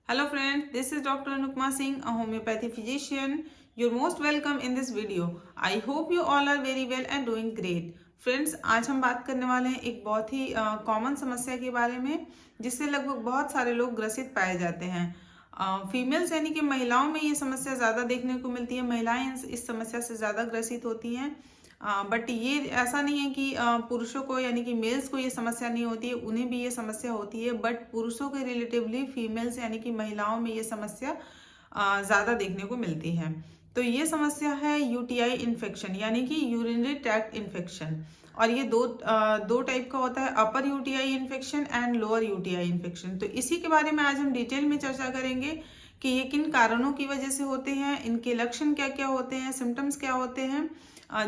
Hello friends, this is Dr. Anupma Singh, a homeopathy physician. You're most welcome in this video. I hope you all are very well and doing great. Friends, आज हम बात करने वाले हैं एक बहुत ही common समस्या के बारे में जिससे लगभग बहुत सारे लोग ग्रसित पाए जाते हैं। फीमेल्स यानी कि महिलाओं में ये समस्या ज़्यादा देखने को मिलती है। महिलाएं इस समस्या से ज़्यादा ग्रसित होती हैं। बट ये ऐसा नहीं है कि पुरुषों को यानी कि मेल्स को ये समस्या नहीं होती है, उन्हें भी ये समस्या होती है। बट पुरुषों के रिलेटिवली फीमेल्स यानी कि महिलाओं में ये समस्या ज़्यादा देखने को मिलती है। तो ये समस्या है यूटीआई इन्फेक्शन यानी कि यूरिनरी ट्रैक्ट इन्फेक्शन। और ये दो टाइप का होता है, upper UTI infection and lower UTI infection. तो इसी के बारे में आज हम डिटेल में चर्चा करेंगे कि ये किन कारणों की वजह से होते हैं, इनके लक्षण क्या क्या होते हैं, सिम्टम्स क्या होते हैं,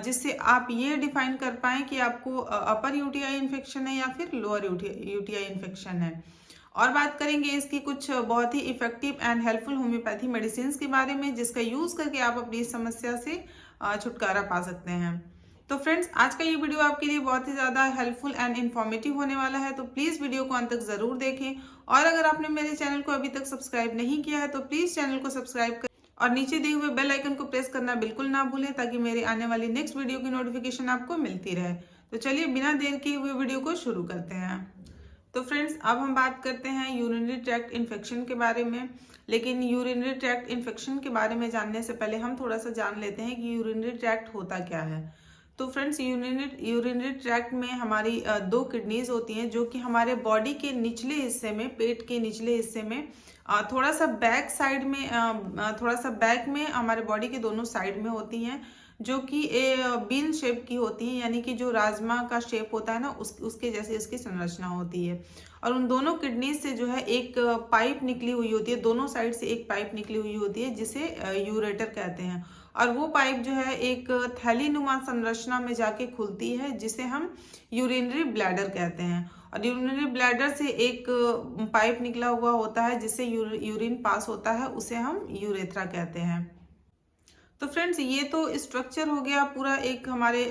जिससे आप ये डिफाइन कर पाएं कि आपको अपर यूटीआई इन्फेक्शन है या फिर लोअर यूटीआई इन्फेक्शन है। और बात करेंगे इसकी कुछ बहुत ही effective and helpful homeopathy medicine के बारे में जिसका यूज करके आप अपनी इस समस्या से छुटकारा पा सकते हैं। तो फ्रेंड्स, आज का ये वीडियो आपके लिए बहुत ही ज़्यादा हेल्पफुल एंड इन्फॉर्मेटिव होने वाला है, तो प्लीज़ वीडियो को अंत तक ज़रूर देखें। और अगर आपने मेरे चैनल को अभी तक सब्सक्राइब नहीं किया है तो प्लीज़ चैनल को सब्सक्राइब करें और नीचे दिए हुए बेल आइकन को प्रेस करना बिल्कुल ना भूलें ताकि मेरे आने वाली नेक्स्ट वीडियो की नोटिफिकेशन आपको मिलती रहे। तो चलिए बिना देर किए हुए वीडियो को शुरू करते हैं। तो फ्रेंड्स, अब हम बात करते हैं यूरिनरी ट्रैक्ट इन्फेक्शन के बारे में। लेकिन यूरिनरी ट्रैक्ट इन्फेक्शन के बारे में जानने से पहले हम थोड़ा सा जान लेते हैं कि यूरिनरी ट्रैक्ट होता क्या है। तो फ्रेंड्स, यूरिनरी ट्रैक्ट में हमारी दो किडनीज होती हैं जो कि हमारे बॉडी के निचले हिस्से में, पेट के निचले हिस्से में थोड़ा सा बैक साइड में, थोड़ा सा बैक में हमारे बॉडी के दोनों साइड में होती हैं, जो कि बीन शेप की होती है यानी कि जो राजमा का शेप होता है ना उसके जैसे इसकी संरचना होती है। और उन दोनों किडनीज से जो है एक पाइप निकली हुई होती है, दोनों साइड से एक पाइप निकली हुई होती है जिसे यूरेटर कहते हैं। और वो पाइप जो है एक थैलीनुमा संरचना में जाके खुलती है जिसे हम यूरिनरी ब्लैडर कहते हैं। और यूरिनरी ब्लैडर से एक पाइप निकला हुआ होता है जिससे यूरिन पास होता है, उसे हम यूरेथ्रा कहते हैं। तो फ्रेंड्स, ये तो स्ट्रक्चर हो गया पूरा एक हमारे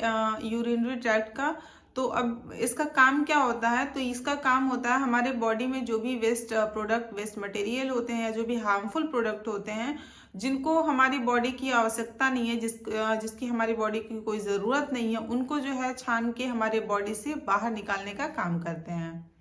यूरिनरी ट्रैक्ट का। तो अब इसका काम क्या होता है? तो इसका काम होता है हमारे बॉडी में जो भी वेस्ट प्रोडक्ट, वेस्ट मटेरियल होते हैं या जो भी हार्मफुल प्रोडक्ट होते हैं जिनको हमारी बॉडी की आवश्यकता नहीं है, जिसकी हमारी बॉडी की कोई ज़रूरत नहीं है, उनको जो है छान के हमारे बॉडी से बाहर निकालने का काम करते हैं।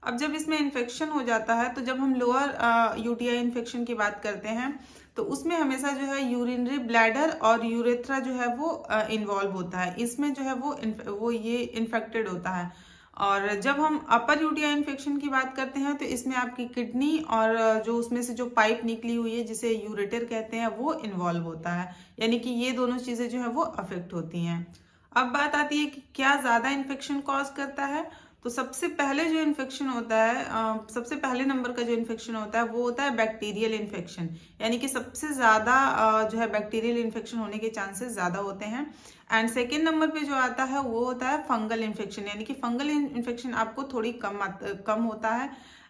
अब जब इसमें इन्फेक्शन हो जाता है तो जब हम लोअर यूटीआई इन्फेक्शन की बात करते हैं तो उसमें हमेशा जो है यूरिनरी ब्लैडर और यूरेथ्रा जो है वो इन्वॉल्व होता है। इसमें जो है वो ये इन्फेक्टेड होता है। और जब हम अपर यूटीआई इन्फेक्शन की बात करते हैं तो इसमें आपकी किडनी और जो उसमें से जो पाइप निकली हुई है जिसे यूरेटर कहते हैं वो इन्वॉल्व होता है, यानी कि ये दोनों चीज़ें जो है वो अफेक्ट होती हैं। अब बात आती है कि क्या ज़्यादा इन्फेक्शन कॉज करता है। तो सबसे पहले जो इन्फेक्शन होता है, सबसे पहले नंबर का जो इन्फेक्शन होता है वो होता है बैक्टीरियल इन्फेक्शन, यानी कि सबसे ज़्यादा जो है बैक्टीरियल इन्फेक्शन होने के चांसेस ज़्यादा होते हैं। एंड सेकेंड नंबर पे जो आता है वो होता है फंगल इन्फेक्शन, यानी कि फंगल इन्फेक्शन आपको थोड़ी कम होता है।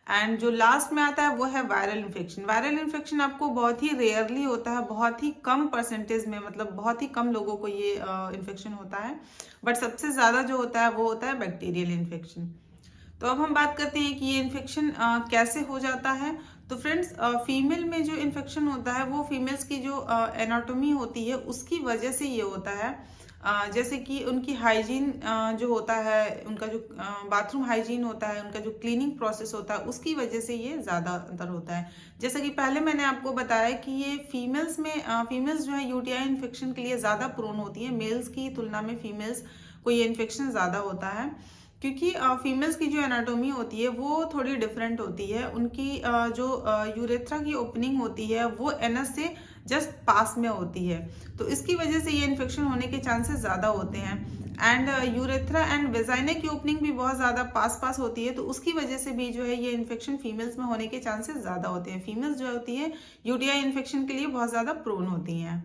एंड जो लास्ट में आता है वो है वायरल इन्फेक्शन। वायरल इन्फेक्शन आपको बहुत ही रेयरली होता है, बहुत ही कम परसेंटेज में, मतलब बहुत ही कम लोगों को ये इन्फेक्शन होता है। बट सबसे ज़्यादा जो होता है वो होता है बैक्टीरियल इन्फेक्शन। तो अब हम बात करते हैं कि ये इन्फेक्शन कैसे हो जाता है। तो फ्रेंड्स, फीमेल में जो इन्फेक्शन होता है वो फीमेल्स की जो एनाटॉमी होती है उसकी वजह से ये होता है। जैसे कि उनकी हाइजीन जो होता है, उनका जो बाथरूम हाइजीन होता है, उनका जो क्लीनिंग प्रोसेस होता है उसकी वजह से ये ज़्यादा अंतर होता है। जैसा कि पहले मैंने आपको बताया कि ये फीमेल्स जो है यूटीआई इन्फेक्शन के लिए ज़्यादा प्रोन होती है। मेल्स की तुलना में फीमेल्स को ये इन्फेक्शन ज़्यादा होता है क्योंकि फीमेल्स की जो एनाटॉमी होती है वो थोड़ी डिफरेंट होती है। उनकी जो यूरेथ्रा की ओपनिंग होती है वो एनस से जस्ट पास में होती है, तो इसकी वजह से ये इन्फेक्शन होने के चांसेस ज़्यादा होते हैं। एंड यूरेथ्रा एंड वेजाइना की ओपनिंग भी बहुत ज़्यादा पास होती है, तो उसकी वजह से भी जो है ये इन्फेक्शन फीमेल्स में होने के चांसेस ज़्यादा होते हैं। फीमेल्स जो होती है यूटीआई इन्फेक्शन के लिए बहुत ज़्यादा प्रोन होती हैं।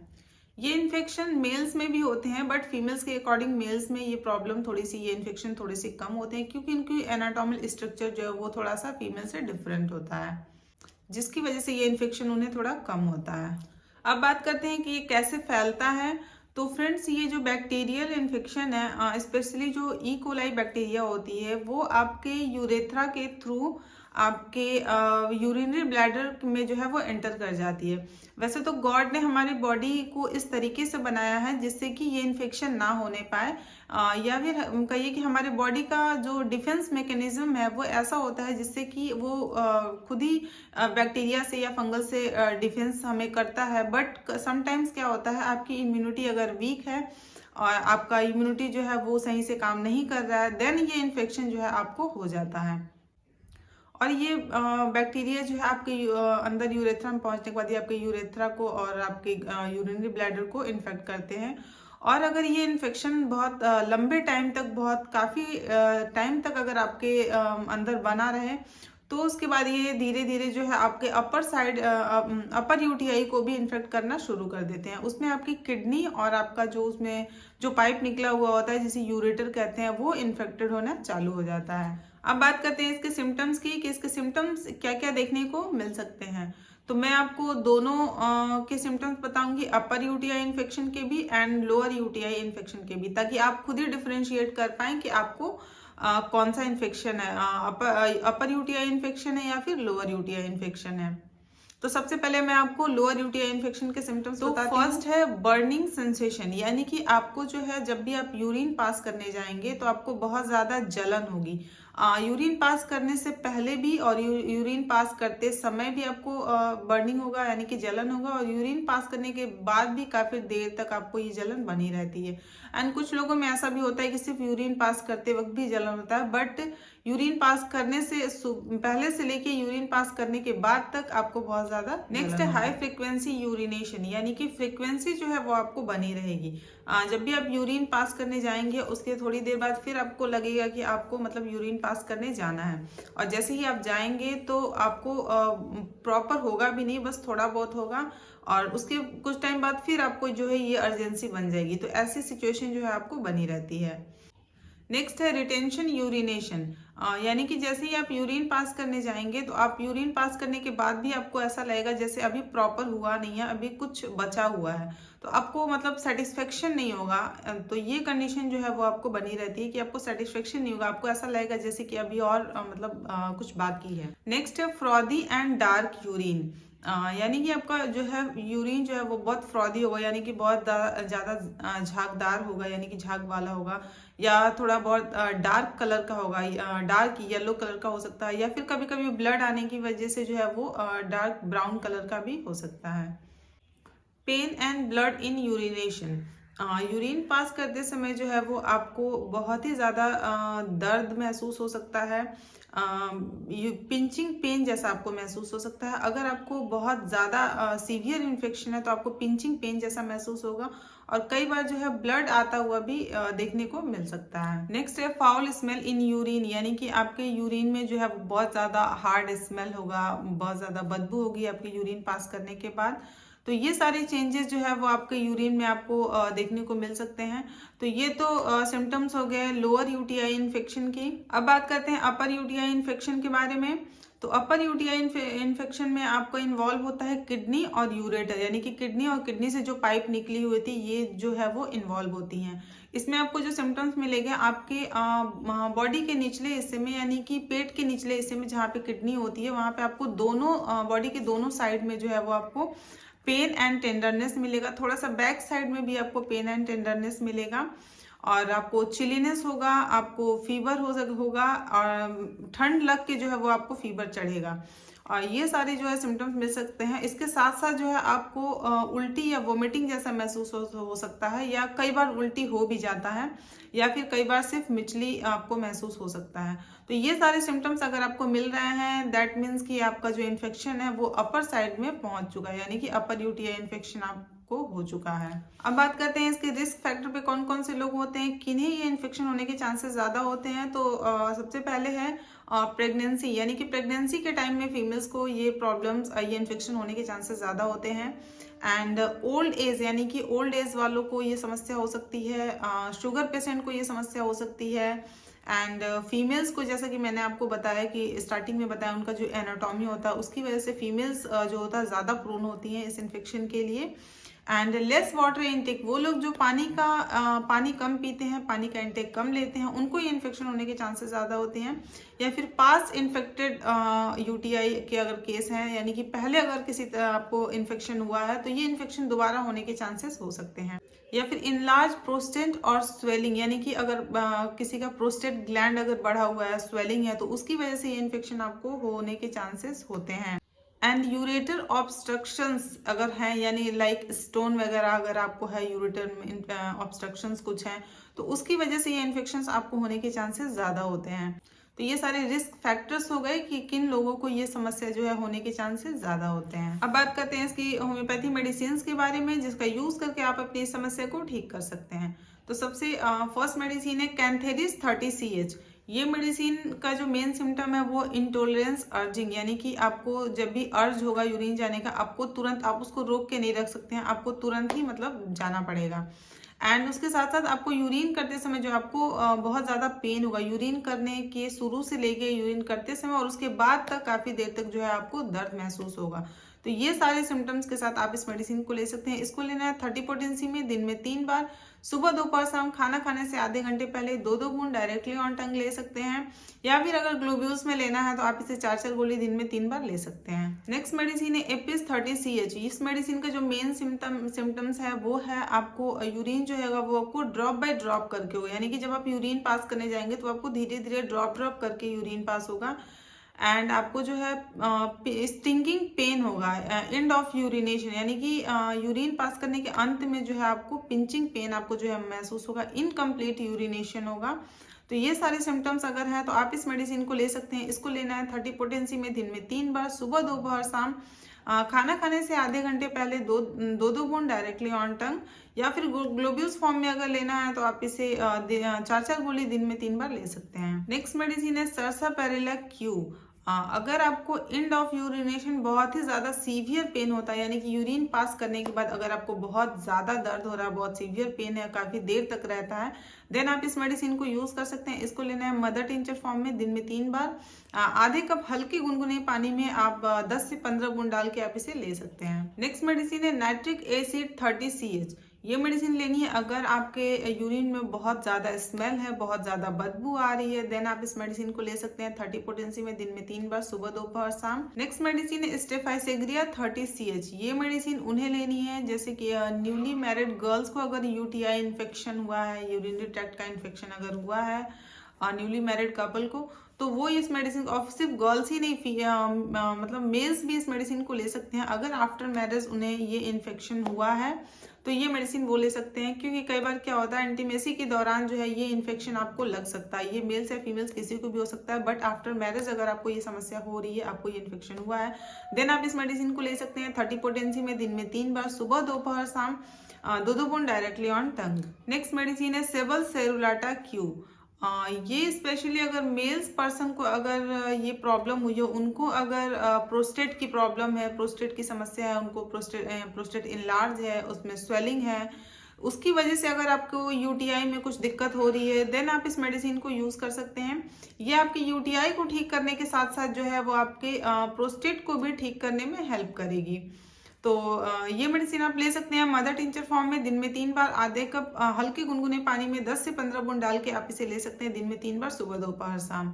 ये इन्फेक्शन मेल्स में भी होते हैं, बट फीमेल्स के अकॉर्डिंग मेल्स में ये प्रॉब्लम थोड़ी सी, ये इन्फेक्शन थोड़ी सी कम होते हैं क्योंकि इनकी एनाटॉमल स्ट्रक्चर जो है वो थोड़ा सा फीमेल से डिफरेंट होता है, जिसकी वजह से ये इन्फेक्शन उन्हें थोड़ा कम होता है। अब बात करते हैं कि ये कैसे फैलता है। तो फ्रेंड्स, ये जो बैक्टीरियल इन्फेक्शन है, स्पेशली जो ई कोलाई बैक्टीरिया होती है वो आपके यूरेथ्रा के थ्रू आपके यूरिनरी ब्लैडर में जो है वो एंटर कर जाती है। वैसे तो गॉड ने हमारी बॉडी को इस तरीके से बनाया है जिससे कि ये इन्फेक्शन ना होने पाए, या फिर हम कहिए कि हमारे बॉडी का जो डिफेंस मैकेनिज्म है वो ऐसा होता है जिससे कि वो खुद ही बैक्टीरिया से या फंगल से डिफेंस हमें करता है। बट समटाइम्स क्या होता है, आपकी इम्यूनिटी अगर वीक है और आपका इम्यूनिटी जो है वो सही से काम नहीं कर रहा है, देन ये इन्फेक्शन जो है आपको हो जाता है। और ये बैक्टीरिया जो है आपके अंदर यूरेथ्रा में पहुंचने के बाद ये आपके यूरेथ्रा को और आपके यूरिनरी ब्लैडर को इन्फेक्ट करते हैं। और अगर ये इन्फेक्शन बहुत लंबे टाइम तक, बहुत काफ़ी टाइम तक अगर आपके अंदर बना रहे, तो उसके बाद ये धीरे धीरे जो है आपके अपर साइड, अपर यूटीआई को भी इन्फेक्ट करना शुरू कर देते हैं। उसमें आपकी किडनी और आपका जो उसमें जो पाइप निकला हुआ होता है जिसे यूरेटर कहते हैं, वो इन्फेक्टेड होना चालू हो जाता है। अब बात करते हैं इसके सिम्टम्स की, कि इसके सिम्टम्स क्या क्या देखने को मिल सकते हैं। तो मैं आपको दोनों के सिम्टम्स बताऊंगी, अपर यूटीआई इन्फेक्शन के भी एंड लोअर यूटीआई इन्फेक्शन के भी, ताकि आप खुद ही डिफरेंशिएट कर पाएं कि आपको कौन सा इन्फेक्शन है, अपर यूटीआई इन्फेक्शन है या फिर लोअर यूटीआई इन्फेक्शन है। तो सबसे पहले मैं आपको लोअर यूटीआई इन्फेक्शन के सिम्टम्स बताती हूँ। फर्स्ट है बर्निंग सेंसेशन, यानी कि आपको जो है जब भी आप यूरिन पास करने जाएंगे तो आपको बहुत ज्यादा जलन होगी। यूरिन पास करने से पहले भी और यूरिन पास करते समय भी आपको बर्निंग होगा, यानी कि जलन होगा, और यूरिन पास करने के बाद भी काफी देर तक आपको ये जलन बनी रहती है। एंड कुछ लोगों में ऐसा भी होता है कि सिर्फ यूरिन पास करते वक्त भी जलन होता है, बट यूरिन पास करने से पहले से लेके यूरिन पास करने के बाद तक आपको बहुत ज्यादा। नेक्स्ट है हाई फ्रिक्वेंसी यूरिनेशन, यानी कि फ्रिक्वेंसी जो है वो आपको बनी रहेगी। जब भी आप यूरिन पास करने जाएंगे उसके थोड़ी देर बाद फिर आपको लगेगा कि आपको मतलब यूरिन पास करने जाना है, और जैसे ही आप जाएंगे तो आपको प्रॉपर होगा भी नहीं, बस थोड़ा बहुत होगा, और उसके कुछ टाइम बाद फिर आपको जो है ये अर्जेंसी बन जाएगी। तो ऐसी सिचुएशन जो है आपको बनी रहती है। नेक्स्ट है रिटेंशन यूरिनेशन, यानी कि जैसे ही आप यूरिन पास करने जाएंगे तो आप यूरिन पास करने के बाद भी आपको ऐसा लगेगा जैसे अभी प्रॉपर हुआ नहीं है, अभी कुछ बचा हुआ है, तो आपको मतलब सेटिस्फेक्शन नहीं होगा। तो ये कंडीशन जो है वो आपको बनी रहती है कि आपको सेटिस्फेक्शन नहीं होगा, आपको ऐसा लगेगा जैसे कि अभी और कुछ बाकी है। नेक्स्ट है फ्रॉदी एंड डार्क यूरिन, यानी कि आपका जो है यूरिन जो है वो बहुत फ्रॉदी होगा, यानी कि बहुत ज़्यादा झागदार होगा, यानी कि झाग वाला होगा, या थोड़ा बहुत डार्क कलर का होगा, डार्क येलो कलर का हो सकता है, या फिर कभी कभी ब्लड आने की वजह से जो है वो डार्क ब्राउन कलर का भी हो सकता है। Pain and blood in urination, urine pass करते समय जो है वो आपको बहुत ही ज़्यादा दर्द महसूस हो सकता है, पिंचिंग पेन जैसा आपको महसूस हो सकता है। अगर आपको बहुत ज़्यादा सीवियर इन्फेक्शन है तो आपको पिंचिंग पेन जैसा महसूस होगा, और कई बार जो है ब्लड आता हुआ भी देखने को मिल सकता है। नेक्स्ट है फाउल स्मेल इन यूरिन, यानी कि आपके यूरिन में जो है बहुत ज़्यादा हार्ड स्मेल होगा, बहुत ज़्यादा बदबू होगी आपके यूरिन पास करने के बाद। तो ये सारे चेंजेस जो है वो आपके यूरिन में आपको देखने को मिल सकते हैं। तो ये तो सिम्टम्स हो गए लोअर यूटीआई इन्फेक्शन की। अब बात करते हैं अपर यूटीआई इन्फेक्शन के बारे में। तो अपर यूटीआई इन्फेक्शन में आपको इन्वॉल्व होता है किडनी और यूरेटर, यानी कि किडनी और किडनी से जो पाइप निकली हुई थी ये जो है वो इन्वॉल्व होती हैं। इसमें आपको जो सिम्टम्स मिलेंगे आपके बॉडी के निचले हिस्से में, यानी कि पेट के निचले हिस्से में जहाँ पे किडनी होती है वहाँ पे आपको दोनों बॉडी के दोनों साइड में जो है वो आपको पेन एंड टेंडरनेस मिलेगा। थोड़ा सा बैक साइड में भी आपको पेन एंड टेंडरनेस मिलेगा, और आपको चिलीनेस होगा, आपको फीवर होगा, और ठंड लग के जो है वो आपको फीवर चढ़ेगा, और ये सारे जो है सिम्टम्स मिल सकते हैं। इसके साथ साथ जो है आपको उल्टी या वोमिटिंग जैसा महसूस हो सकता है, या कई बार उल्टी हो भी जाता है, या फिर कई बार सिर्फ मिचली आपको महसूस हो सकता है। तो ये सारे सिम्टम्स अगर आपको मिल रहे हैं दैट मीन्स कि आपका जो इन्फेक्शन है वो अपर साइड में पहुंच चुका है, यानी कि अपर यूटीआई इन्फेक्शन आपको हो चुका है। अब बात करते हैं इसके रिस्क फैक्टर पे कौन कौन से लोग होते हैं, किन्हें ये इन्फेक्शन होने के चांसेस ज़्यादा होते हैं। तो सबसे पहले है प्रेगनेंसी, यानी कि प्रेगनेंसी के टाइम में फीमेल्स को ये प्रॉब्लम्स, ये इन्फेक्शन होने के चांसेस ज़्यादा होते हैं। एंड ओल्ड एज, यानी कि ओल्ड एज वालों को ये समस्या हो सकती है, शुगर पेशेंट को ये समस्या हो सकती है, एंड फीमेल्स को, जैसा कि मैंने आपको बताया कि स्टार्टिंग में बताया, उनका जो एनाटॉमी होता है उसकी वजह से फीमेल्स जो होता है ज़्यादा प्रोन होती हैं इस इन्फेक्शन के लिए। एंड लेस वाटर इनटेक, वो लोग जो पानी कम पीते हैं, पानी का इनटेक कम लेते हैं, उनको ये इन्फेक्शन होने के चांसेस ज़्यादा होते हैं। या फिर पास्ट इन्फेक्टेड यूटीआई के अगर केस हैं, यानी कि पहले अगर किसी आपको इन्फेक्शन हुआ है तो ये इन्फेक्शन दोबारा होने के चांसेस हो सकते हैं। या फिर इनलार्ज प्रोस्टेट और स्वेलिंग, यानी कि अगर किसी का प्रोस्टेट ग्लैंड अगर बढ़ा हुआ है, स्वेलिंग है, तो उसकी वजह से ये इन्फेक्शन आपको होने के चांसेस होते हैं। एंड यूरेटर ऑब्स्ट्रक्शंस अगर हैं, यानी लाइक स्टोन वगैरह अगर आपको है, यूरेटर में ऑब्स्ट्रक्शंस कुछ हैं, तो उसकी वजह से ये इन्फेक्शंस आपको होने के चांसेस ज़्यादा होते हैं। तो ये सारे रिस्क फैक्टर्स हो गए कि किन लोगों को ये समस्या जो है होने के चांसेस ज़्यादा होते हैं। अब बात करते हैं इसकी होम्योपैथी मेडिसिन के बारे में, जिसका यूज़ करके आप अपनी इस समस्या को ठीक कर सकते हैं। तो सबसे फर्स्ट मेडिसिन है कैंथेरिस 30CH। ये मेडिसिन का जो मेन सिम्टम है वो इंटॉलरेंस अर्जिंग, यानी कि आपको जब भी अर्ज होगा यूरिन जाने का, आपको तुरंत, आप उसको रोक के नहीं रख सकते हैं, आपको तुरंत ही मतलब जाना पड़ेगा। एंड उसके साथ साथ आपको यूरिन करते समय जो आपको बहुत ज़्यादा पेन होगा, यूरिन करने के शुरू से लेके यूरिन करते समय और उसके बाद तक काफ़ी देर तक जो है आपको दर्द महसूस होगा। तो ये सारे सिम्टम्स के साथ आप इस मेडिसिन को ले सकते हैं। इसको लेना है 30 पोटेंसी में, दिन में 3 बार, सुबह दोपहर शाम, खाना खाने से आधे घंटे पहले 2-2 बूंद डायरेक्टली ऑन टंग ले सकते हैं। या फिर अगर ग्लोब्यूल्स में लेना है तो आप इसे 4-4 गोली दिन में 3 बार ले सकते हैं। नेक्स्ट मेडिसिन है एपिस 30CH। इस मेडिसिन का जो मेन सिम्टम्स है वो है आपको यूरिन जो है वो आपको ड्रॉप बाय ड्रॉप करके होगा, यानी कि जब आप यूरिन पास करने जाएंगे तो आपको धीरे धीरे ड्रॉप करके यूरिन पास होगा। एंड आपको जो है स्टिंगिंग पेन होगा एंड ऑफ यूरिनेशन, यानी कि यूरिन पास करने के अंत में जो है आपको पिंचिंग पेन आपको जो है महसूस होगा, इनकम्प्लीट यूरिनेशन होगा। तो ये सारे सिम्टम्स अगर हैं तो आप इस मेडिसिन को ले सकते हैं। इसको लेना है 30 पोटेंसी में, दिन में 3 बार, सुबह दोपहर शाम, खाना खाने से आधे घंटे पहले 2-2 बूंद डायरेक्टली ऑन टंग। या फिर ग्लोब्यूल्स फॉर्म में अगर लेना है तो आप इसे 4-4 गोली दिन में 3 बार ले सकते हैं। नेक्स्ट मेडिसिन है सरसापेरेला क्यू। अगर आपको एंड ऑफ यूरिनेशन बहुत ही ज़्यादा सीवियर पेन होता है, यानी कि यूरिन पास करने के बाद अगर आपको बहुत ज़्यादा दर्द हो रहा है, बहुत सीवियर पेन है, काफ़ी देर तक रहता है, देन आप इस मेडिसिन को यूज़ कर सकते हैं। इसको लेना है मदर टिंचर फॉर्म में, दिन में 3 बार, आधे कप हल्के गुनगुने पानी में आप 10 से 15 बूंद डाल के आप इसे ले सकते हैं। नेक्स्ट मेडिसिन है नाइट्रिक एसिड 30CH। ये मेडिसिन लेनी है अगर आपके यूरिन में बहुत ज़्यादा स्मेल है, बहुत ज़्यादा बदबू आ रही है, देन आप इस मेडिसिन को ले सकते हैं 30 पोटेंसी में, दिन में 3 बार, सुबह दोपहर शाम। नेक्स्ट मेडिसिन है स्टेफाइसेग्रिया 30CH। ये मेडिसिन उन्हें लेनी है जैसे कि न्यूली मैरिड गर्ल्स को अगर यूटीआई इन्फेक्शन हुआ है, यूरिनरी ट्रैक्ट का इन्फेक्शन अगर हुआ है न्यूली मैरिड कपल को, तो वो इस मेडिसिन ऑफ सिर्फ गर्ल्स ही नहीं, मतलब मेल्स भी इस मेडिसिन को ले सकते हैं। अगर आफ्टर मैरिज उन्हें ये इन्फेक्शन हुआ है तो ये मेडिसिन वो ले सकते हैं, क्योंकि कई बार क्या होता है इंटीमेसी के दौरान जो है ये इन्फेक्शन आपको लग सकता है। ये मेल्स या फीमेल्स किसी को भी हो सकता है, बट आफ्टर मैरिज अगर आपको ये समस्या हो रही है, आपको ये इन्फेक्शन हुआ है, देन आप इस मेडिसिन को ले सकते हैं 30 पोटेंसी में, दिन में 3 बार, सुबह दोपहर शाम, 2-2 बूंद directly on tongue. Next medicine है सेबल सेरुलाटा क्यू। ये स्पेशली अगर मेल्स पर्सन को अगर ये प्रॉब्लम हुई है, उनको अगर प्रोस्टेट की प्रॉब्लम है, प्रोस्टेट की समस्या है, उनको प्रोस्टेट इनलार्ज है, उसमें स्वेलिंग है, उसकी वजह से अगर आपको यूटीआई में कुछ दिक्कत हो रही है, देन आप इस मेडिसिन को यूज़ कर सकते हैं। ये आपके यूटीआई को ठीक करने के साथ साथ जो है वो आपके प्रोस्टेट को भी ठीक करने में हेल्प करेगी। तो ये मेडिसिन आप ले सकते हैं मदर टिंचर फॉर्म में, दिन में 3 बार, आधे कप हल्के गुनगुने पानी में 10 से 15 बूंद डाल के आप इसे ले सकते हैं, दिन में 3 बार, सुबह दोपहर शाम।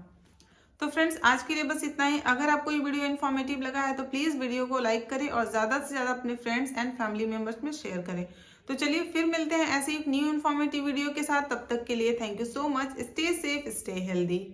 तो फ्रेंड्स आज के लिए बस इतना ही। अगर आपको ये वीडियो इन्फॉर्मेटिव लगा है तो प्लीज़ वीडियो को लाइक करें और ज़्यादा से ज़्यादा अपने फ्रेंड्स एंड फैमिली मेम्बर्स में शेयर करें। तो चलिए फिर मिलते हैं ऐसे एक न्यू इन्फॉर्मेटिव वीडियो के साथ। तब तक के लिए thank you so much. Stay safe, stay healthy.